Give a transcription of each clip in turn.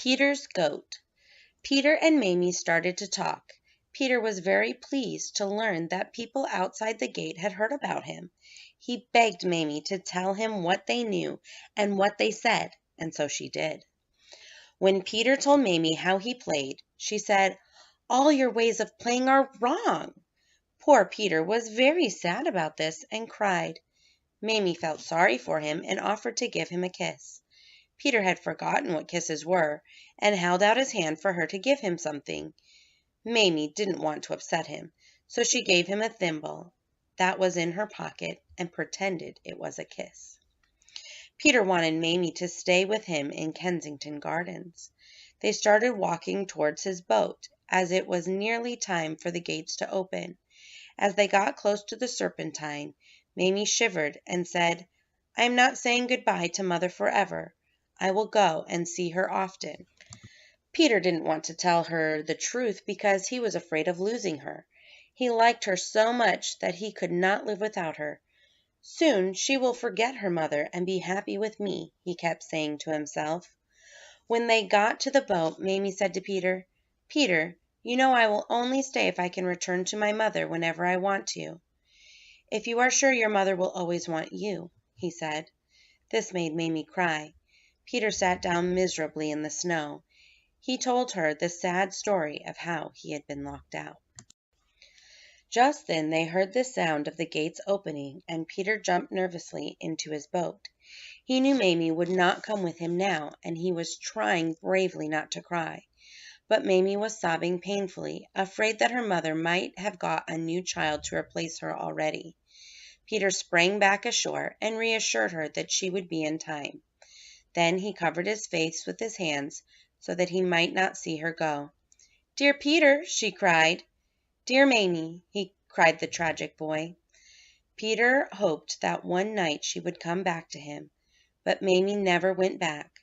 Peter's goat. Peter and Mamie started to talk. Peter was very pleased to learn that people outside the gate had heard about him. He begged Mamie to tell him what they knew and what they said, and so she did. When Peter told Mamie how he played, she said, "All your ways of playing are wrong." Poor Peter was very sad about this and cried. Mamie felt sorry for him and offered to give him a kiss. Peter had forgotten what kisses were and held out his hand for her to give him something. Mamie didn't want to upset him, so she gave him a thimble that was in her pocket and pretended it was a kiss. Peter wanted Mamie to stay with him in Kensington Gardens. They started walking towards his boat, as it was nearly time for the gates to open. As they got close to the Serpentine, Mamie shivered and said, "I am not saying goodbye to Mother forever. I will go and see her often." Peter didn't want to tell her the truth because he was afraid of losing her. He liked her so much that he could not live without her. "Soon she will forget her mother and be happy with me," he kept saying to himself. When they got to the boat, Mamie said to Peter, "Peter, you know I will only stay if I can return to my mother whenever I want to." "If you are sure your mother will always want you," he said. This made Mamie cry. Peter sat down miserably in the snow. He told her the sad story of how he had been locked out. Just then they heard the sound of the gates opening, and Peter jumped nervously into his boat. He knew Mamie would not come with him now, and he was trying bravely not to cry. But Mamie was sobbing painfully, afraid that her mother might have got a new child to replace her already. Peter sprang back ashore and reassured her that she would be in time. Then he covered his face with his hands so that he might not see her go. "Dear Peter," she cried. "Dear Mamie," cried the tragic boy. Peter hoped that one night she would come back to him, but Mamie never went back.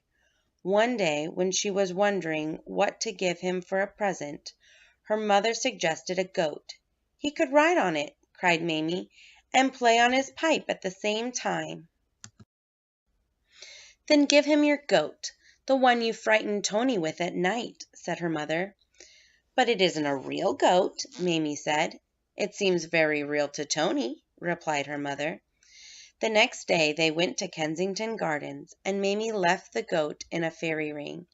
One day, when she was wondering what to give him for a present, her mother suggested a goat. "He could ride on it," cried Mamie, "and play on his pipe at the same time." "Then give him your goat, the one you frightened Tony with at night," said her mother. "But it isn't a real goat," Mamie said. "It seems very real to Tony," replied her mother. The next day they went to Kensington Gardens, and Mamie left the goat in a fairy ring.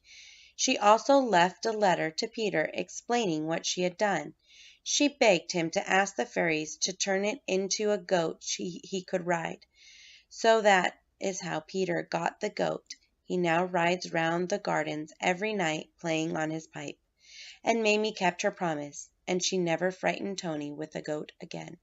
She also left a letter to Peter explaining what she had done. She begged him to ask the fairies to turn it into a goat he could ride. So that is how Peter got the goat. He now rides round the gardens every night playing on his pipe. And Mamie kept her promise, and she never frightened Tony with a goat again.